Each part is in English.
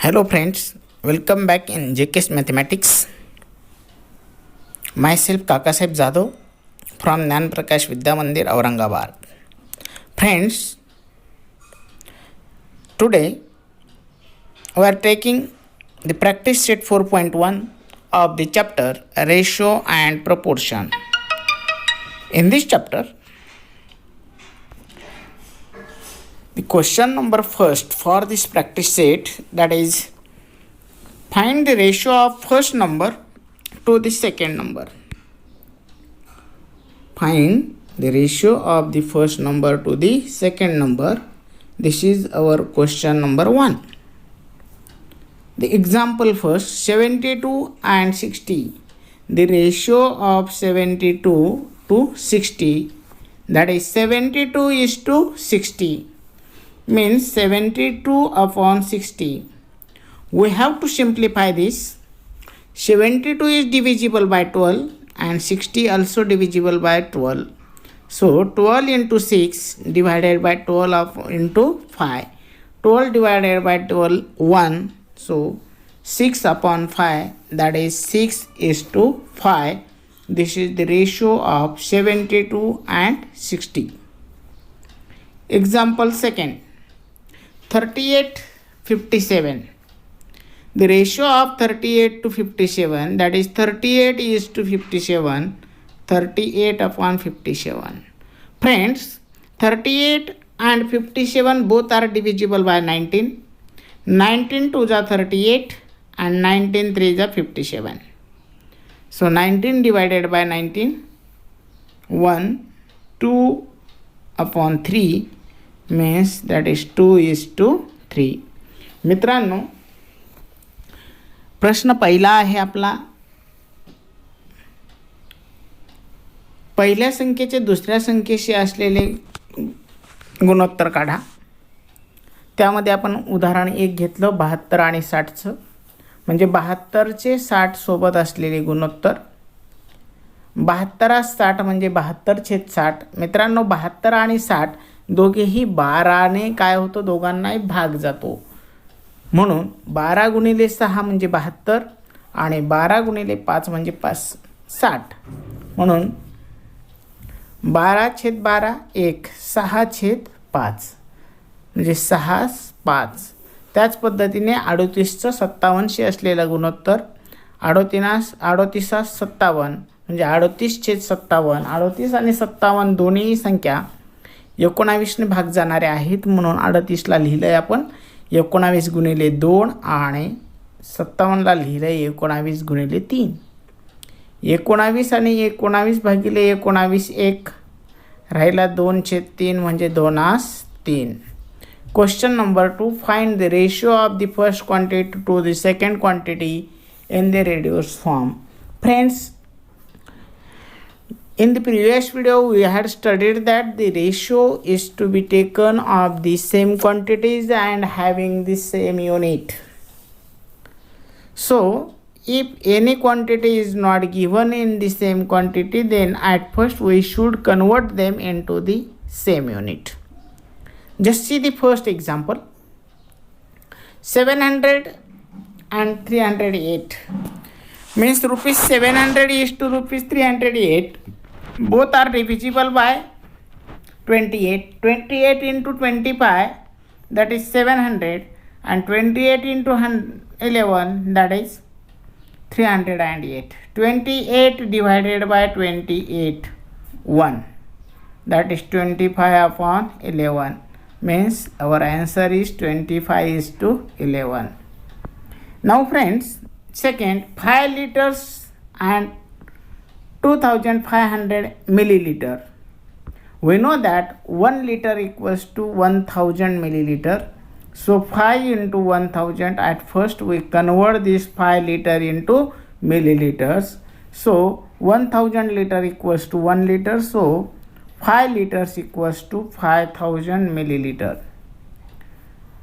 Hello friends, welcome back in JK's Mathematics. Myself Kakasaheb Jadhav from Jnana Prakash Vidya Mandir, Aurangabad. Friends, today we are taking the practice set 4.1 of the chapter Ratio and Proportion. In this chapter, the question number first for this practice set, that is, find the ratio of first number to the second number. Find the ratio of the first number to the second number. This is our question number 1. The example first, 72 and 60. The ratio of 72 to 60, that is 72 is to 60, means 72 upon 60. We have to simplify this. 72 is divisible by 12 and 60 also divisible by 12. So 12 into 6 divided by 12 into 5. 12 divided by 12, 1. So 6 upon 5, that is 6 is to 5. This is the ratio of 72 and 60. Example second, 38, 57. The ratio of 38 to 57, that is 38 is to 57, 38 upon 57. Friends, 38 and 57 both are divisible by 19. 19 2 is 38 and 19 3 is 57. So 19 divided by 19, 1, 2 upon 3 means that is 2 is to 3. मित्रांनो, प्रश्न पहिला आहे आपला, पहिल्या संख्येचे दुसऱ्या संख्येशी असलेले गुणोत्तर काढा. त्यामध्ये आपण उदाहरण 1 घेतलं 72 आणि 60चं, म्हणजे 72चे 60 सोबत असलेले गुणोत्तर. 72 60 म्हणजे 72/60. मित्रांनो, 72 आणि 60 दोघेही 12ने काय होतं, दोघांनाही भाग जातो. म्हणून 12 गुणिले 6 म्हणजे 72 आणि 12 गुणिले 5 म्हणजे 60. म्हणून 12/12 1, 6/5 म्हणजे 6 5. त्याच पद्धतीने 38चं 57शी असलेलं गुणोत्तर, 38 57 म्हणजे 38/57. 38 आणि 57 दोन्ही संख्या 19ने भाग जाणारे आहेत, म्हणून 38ला लिहिलं आहे आपण 19 गुणिले 2 आणि 57ला लिहिलं आहे 19 गुणिले 3. 19 आणि 19 भागिले 19 1, राहिला 2/3 म्हणजे 2/3. Question number 2, find the ratio of the first quantity to the second quantity in the reduced form. Friends, in the previous video we had studied that the ratio is to be taken of the same quantities and having the same unit. So if any quantity is not given in the same quantity, then at first we should convert them into the same unit. Just see the first example, 700 and 308, means rupees 700 is to rupees 308. Both are divisible by 28. 28 into 25, that is 700, and 28 into 11, that is 308. 28 divided by 28, 1, that is 25 upon 11, means our answer is 25 is to 11. Now friends, second, 5 liters and 2500 milliliter. We know that 1 liter equals to 1000 milliliter. So 5 into 1000, at first we convert this 5 liter into milliliters. So 1000 liter equals to 1 liter. So 5 liters equals to 5000 milliliter.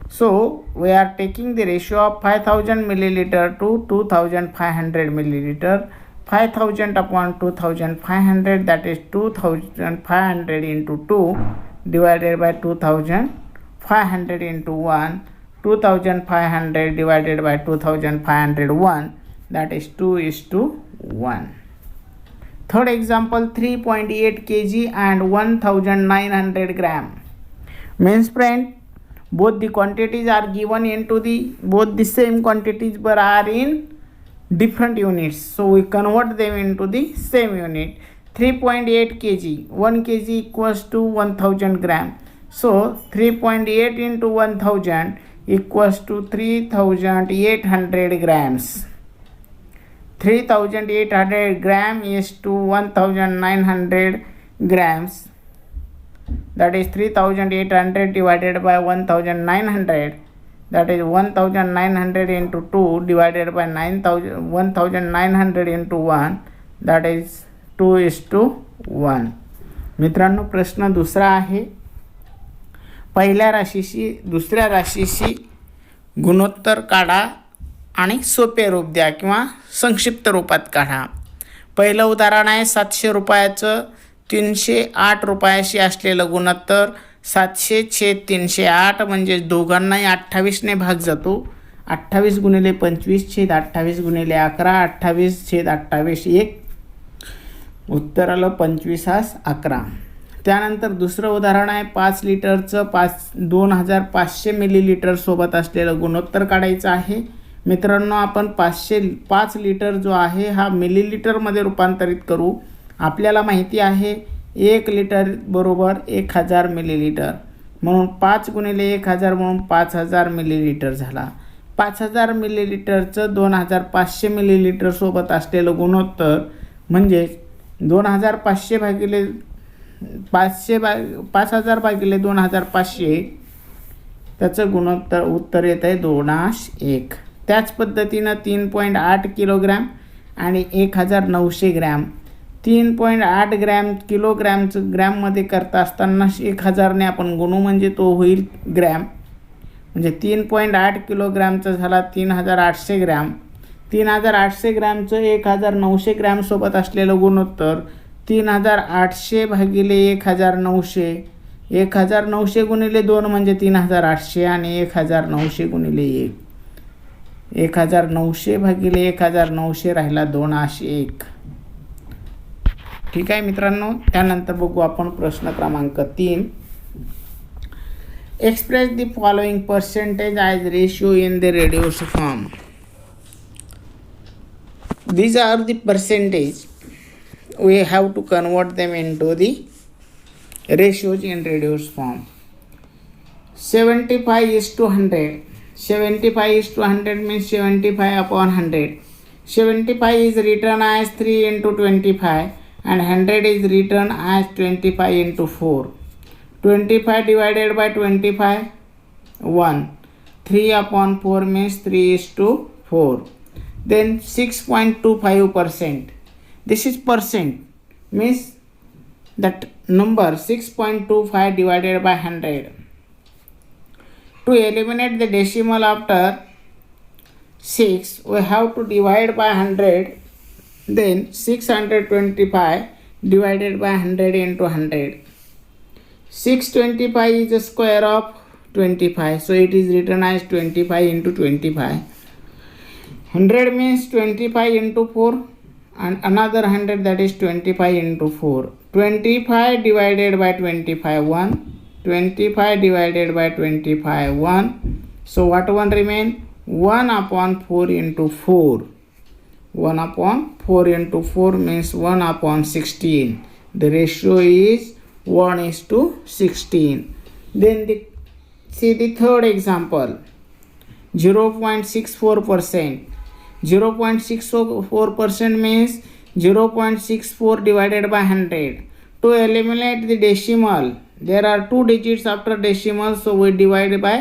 So we are taking the ratio of 5000 milliliter to 2500 milliliter. 5000 upon 2500, that is 2500 into 2 divided by 2500 into 1, 2500 divided by 2501, that is 2:1. Third example, 3.8 kg and 1900 gram. Means friend, both the quantities are given into the both the same quantities but are in different units, so we convert them into the same unit. 3.8 kg, 1 kg equals to 1000 gram, so 3.8 into 1000 equals to 3800 grams. 3800 gram is to 1900 grams, that is 3800 divided by 1900, that is 1900 into 2 divided by 1900 into 1, that is 2:1. मित्रांनो, प्रश्न दुसरा आहे, पहिल्या राशीशी दुसऱ्या राशीशी गुणोत्तर काढा आणि सोपे रूप द्या किंवा संक्षिप्त रूपात काढा. पहिलं उदाहरण आहे 700 रुपयाचं 308 रुपयाशी असलेलं गुणोत्तर. 700/308 म्हणजे दोघांनाही 28ने भाग जातो. 28 गुणिले 25/28 गुणिले 11, 28/28 1, उत्तर आलं 25×11. त्यानंतर दुसरं उदाहरण आहे 5 लिटरचं 2500 मिलीलिटर सोबत असलेलं गुणोत्तर काढायचं आहे. मित्रांनो, आपण 5 लिटर जो आहे हा मिलीलिटरमध्ये रूपांतरित करू. आपल्याला माहिती आहे 1 लिटर बरोबर 1000 मिलीलिटर, म्हणून 5 गुणिले 1000 म्हणून 5000 मिलीलिटर झाला. 5000 मिलीलिटरचं 2500 मिलीलिटर सोबत असलेलं गुणोत्तर म्हणजे 2500 भागिले 5000 भागिले 2500, त्याचं गुणोत्तर उत्तर येत आहे 2:1. त्याच पद्धतीनं 3.8 किलोग्रॅम आणि 1900 ग्रॅम. 3.8 किलोग्रॅमचं ग्रॅममध्ये करता असताना 1000ने आपण गुणू म्हणजे तो होईल ग्रॅम, म्हणजे 3.8 किलोग्रॅमचा झाला 3800 ग्रॅम. 3800 ग्रॅमचं 1900 ग्रॅमसोबत असलेलं गुणोत्तर 3800 भागिले 1900, 1900 गुणिले 2 म्हणजे 3800 आणि 1900 गुणिले 1, 1900 भागिले 1900 राहिला 2:1. ठीक आहे मित्रांनो. त्यानंतर बघू आपण प्रश्न क्रमांक 3. Express the following percentage as ratio in the reduced form. These are the percentage. We have to convert them into the ratios in reduced form. 75:100. 75:100 means 75/100. 75 is written as 3 into 25 and 100 is written as 25 into 4. 25 divided by 25, 1. 3/4 means 3:4. Then 6.25%. This is percent, means that number 6.25 divided by 100. To eliminate the decimal after 6, we have to divide by 100. Then 625 divided by 100 into 100. 625 is the square of 25, so it is written as 25 into 25. 100 means 25 into 4 and another 100, that is 25 into 4. 25 divided by 25, 1. 25 divided by 25, 1. So what one remain? 1/4 into 4. 1/4 into 4 means 1/16. The ratio is 1:16. Then see the third example, 0.64%. 0.64% means 0.64 divided by 100. To eliminate the decimal, there are 2 digits after decimal, so we divide by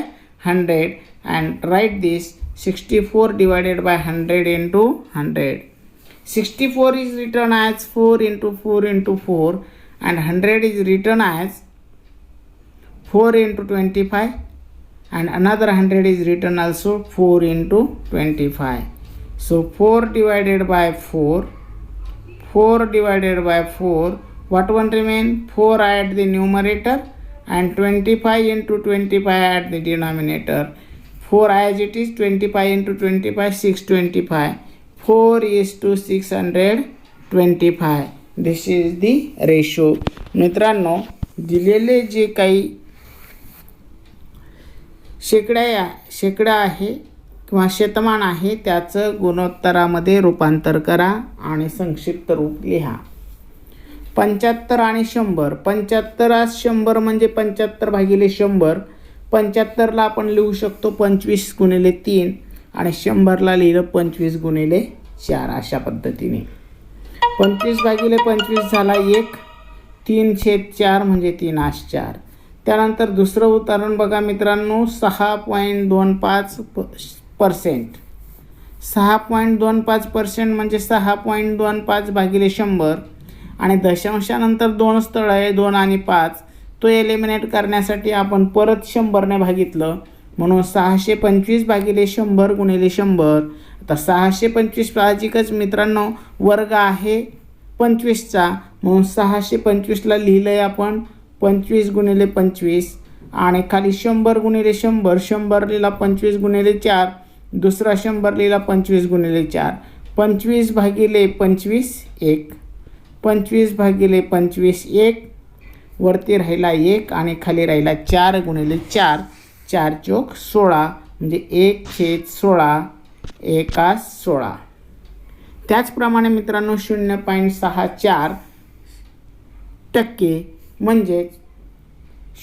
100 and write this 64 divided by 100 into 100. 64 is written as 4 into 4 into 4 and 100 is written as 4 into 25 and another 100 is written also 4 into 25. So 4 divided by 4, 4 divided by 4, what one remain? 4 at the numerator and 25 into 25 at the denominator. 4 as it is, 25 into 25, 625. 4:625. This is the ratio. मित्रांनो, दिलेले जे काही शेकडा आहे किंवा शतमान आहे त्याचं गुणोत्तरामध्ये रूपांतर करा आणि संक्षिप्त रूप लिहा. 75 आणि 100. 75 आज 100 म्हणजे 75 भागिले 100. 75ला आपण लिहू शकतो 25 गुणिले 3 आणि 100ला लिहिलं 25 गुणिले 4 अशा पद्धतीने. 25 भागिले 25 झाला 1. 3/4 म्हणजे 3/4. त्यानंतर दुसरं उदाहरण बघा मित्रांनो, 6.25%. 6.25% म्हणजे 6.25 भागिले 100 आणि दशांशानंतर 2 स्थळ आहे 2 आणि 5. तो एलिमिनेट करण्यासाठी आपण परत 100ने भागितलं म्हणून 625 भागिले 100 गुणिले 100. आता 625 साहजिकच मित्रांनो वर्ग आहे 25चा म्हणून 625ला लिहिलं आहे आपण 25 गुणिले 25 आणि खाली 100 गुणिले 100. 100 लिहिला 25 गुणिले 4. दुसरा 100 लिहिला 25 गुणिले 4. 25 भागिले 25 1. 25 भागिले 25 1. वरती राहिला 1 आणि खाली राहिला 4 गुणिले 4. 4 चौक 16 म्हणजे 1/16. 1/16. त्याचप्रमाणे मित्रांनो 0.64% म्हणजे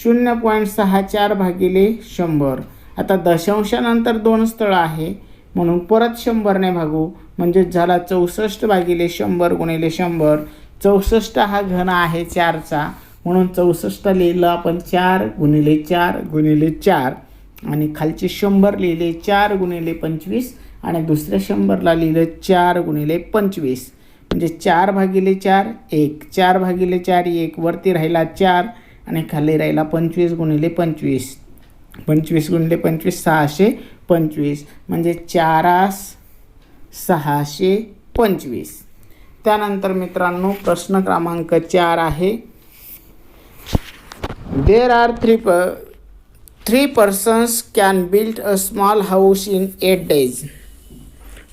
0.64 भागिले 100. आता दशांशानंतर 2 स्थळ आहे म्हणून परत 100ने भागू म्हणजे झाला 64 भागिले 100 गुणिले 100. 64 हा घन आहे 4चा म्हणून 64 लिहिलं आपण 4 गुणिले 4 गुणिले 4 आणि खालचे 100 लिहिले 4 गुणिले 25 आणि दुसऱ्या 100ला लिहिलं 4 गुणिले 25 म्हणजे 4 भागिले 4 1. 4 भागिले 4 1. वरती राहिला 4 आणि खाली राहिला 25 गुणिले 25. 25 गुणिले 25 625 म्हणजे 4/625. त्यानंतर मित्रांनो प्रश्न क्रमांक 4 आहे. There are three persons can build a small house in 8 days.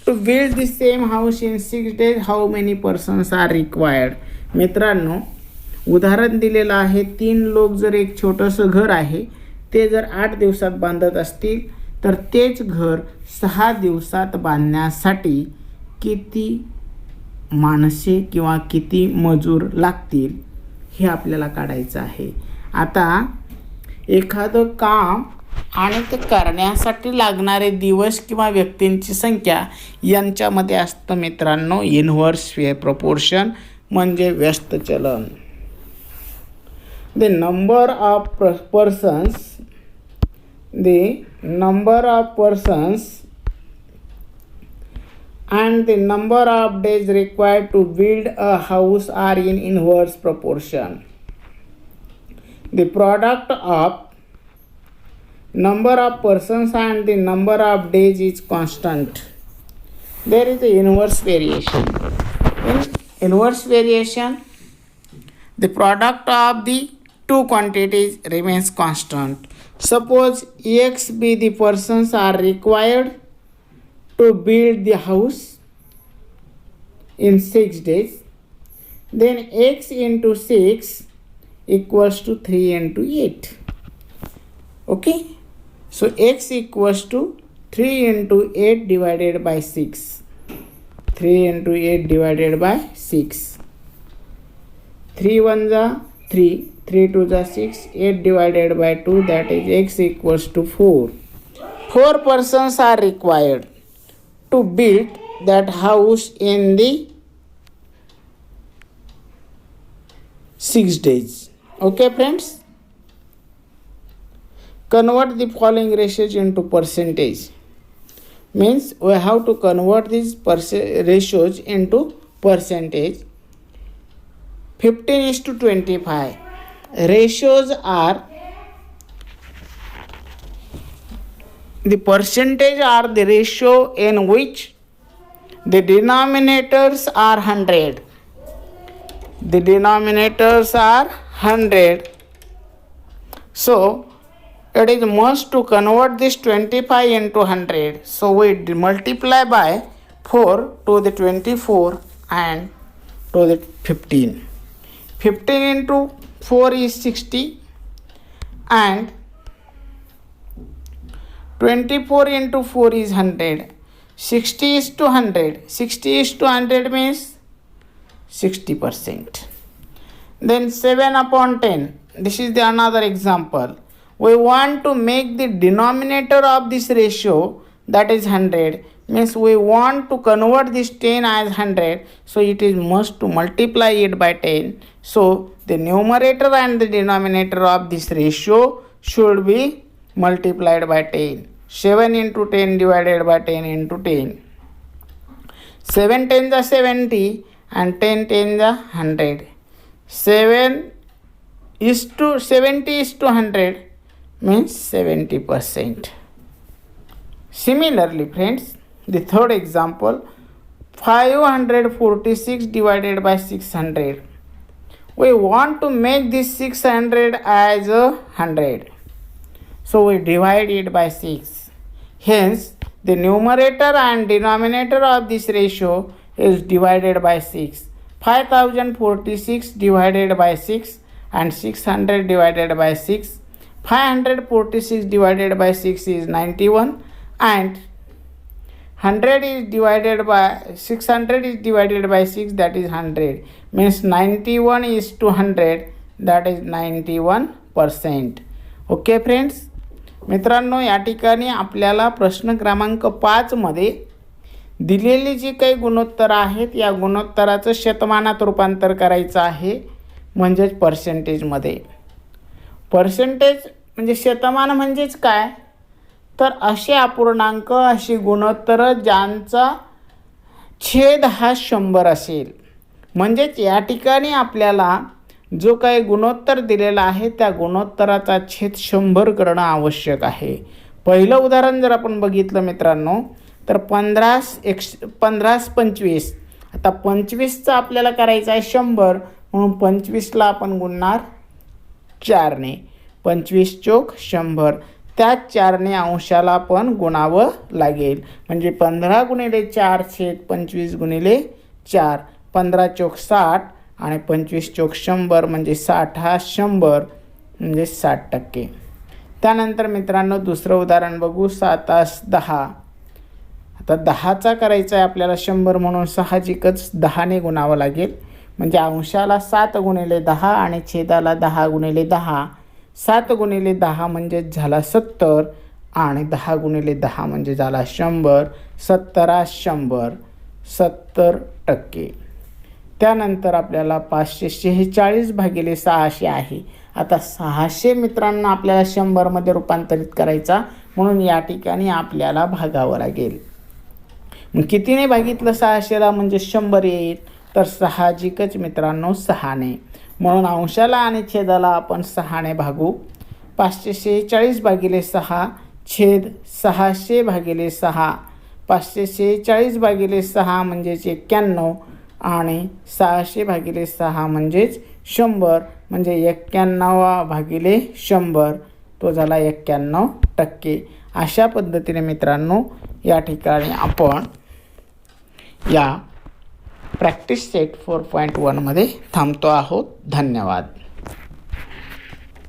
To build the same house in 6 days, how many persons are required? मित्रांनो उदाहरण दिलेलं आहे 3 लोक जर एक छोटंसं घर आहे ते जर 8 दिवसात बांधत असतील तर तेच घर 6 दिवसात बांधण्यासाठी किती माणसे किंवा किती मजूर लागतील हे आपल्याला काढायचं आहे. आता एखादं काम आणि ते करण्यासाठी लागणारे दिवस किंवा व्यक्तींची संख्या यांच्यामध्ये असतं मित्रांनो इनव्हर्स प्रपोर्शन म्हणजे व्यस्त चलन. The number of persons and the number of days required to build a house are in inverse proportion. The product of number of persons and the number of days is constant. There is the inverse variation. In inverse variation, the product of the two quantities remains constant. Suppose X be the persons are required to build the house in 6 days. Then X into 6 equals to 3 into 8. Okay. So X equals to 3 into 8 divided by 6. 3 into 8 divided by 6. 3 1 जा 3. 3 2 जा 6. 8 divided by 2, that is X equals to 4. 4 persons are required to build that house in the 6 days. Okay friends, convert the following ratios into percentage. Means we have to convert these ratios into percentage. 15:25. Ratios are the percentage are the ratio in which the denominators are 100. The denominators are 100. So it is must to convert this 25 into 100. So we multiply by 4 to the 24 and to the 15. 15 into 4 is 60 and 24 into 4 is 100. 60 is to 100. 60 is to 100 means 60%. Then 7 upon 10. This is the another example. We want to make the denominator of this ratio, that is 100. Means we want to convert this 10 as 100. So it is must to multiply it by 10. So the numerator and the denominator of this ratio should be multiplied by 10. 7 into 10 divided by 10 into 10. 7 10s are 70 and 10 10s are 100. 7 is to 70 is to 100 means 70%. Similarly, friends, the third example, 546 divided by 600. We want to make this 600 as 100. So we divide it by 6. Hence, the numerator and denominator of this ratio is divided by 6. 5046 divided by 6 and 600 divided by 6. 546 divided by 6 is 91 and 100 is divided by 600 is divided by 6, that is 100. Means 91 is to 100, that is 91%. Okay friends, मित्रांनो, या ठिकाणी आपल्याला प्रश्न क्रमांक 5 मध्ये दिलेली जी काही गुणोत्तर आहेत या गुणोत्तराचं शतमानात रूपांतर करायचं आहे, म्हणजेच पर्सेंटेजमध्ये. पर्सेंटेज म्हणजे शतमान म्हणजेच काय, तर असे अपूर्णांक, अशी गुणोत्तर ज्यांचा छेद हा 100 असेल. म्हणजेच या ठिकाणी आपल्याला जो काही गुणोत्तर दिलेला आहे त्या गुणोत्तराचा छेद 100 करणं आवश्यक आहे. पहिलं उदाहरण जर आपण बघितलं मित्रांनो, तर 15 25. आता 25चा आपल्याला करायचा आहे 100, म्हणून 25ला आपण गुणणार 4ने. 25 चोक 100. त्या 4ने अंशाला पण गुणावं लागेल. म्हणजे 15 गुणिले 4 छेद 25 गुणिले 4. 15 चोक 60 आणि 25 चोक 100 म्हणजे 60 हा 100 म्हणजे 60%. त्यानंतर मित्रांनो दुसरं उदाहरण बघू. 7 10. आता 10चा करायचा आहे आपल्याला 100, म्हणून साहजिकच 10ने गुणावं लागेल. म्हणजे अंशाला 7 गुणिले 10 आणि छेदाला 10 गुणिले 10. 7 गुणिले 10 म्हणजे झाला 70 आणि 10 गुणिले 10 म्हणजे झाला 100. 70 100 70%. त्यानंतर आपल्याला 546 भागिले 600 आहे. आता 600 मित्रांनो आपल्याला 100 मध्ये रूपांतरित करायचा, म्हणून या ठिकाणी आपल्याला भागावं लागेल. मग कितीने भागितलं 600ला म्हणजे 100 येईल, तर साहजिकच मित्रांनो 6ने. म्हणून अंशाला आणि छेदाला आपण 6ने भागू. 546 भागिले 6 छेद 600 भागिले 6. 546 भागिले 6 म्हणजेच 91 आणि 600 भागिले 6 म्हणजेच 100. म्हणजे 91 भागिले 100 तो झाला 91%. अशा पद्धतीने मित्रांनो या ठिकाणी आपण या प्रॅक्टिस सेट 4.1 मध्ये थांबतो आहोत. धन्यवाद.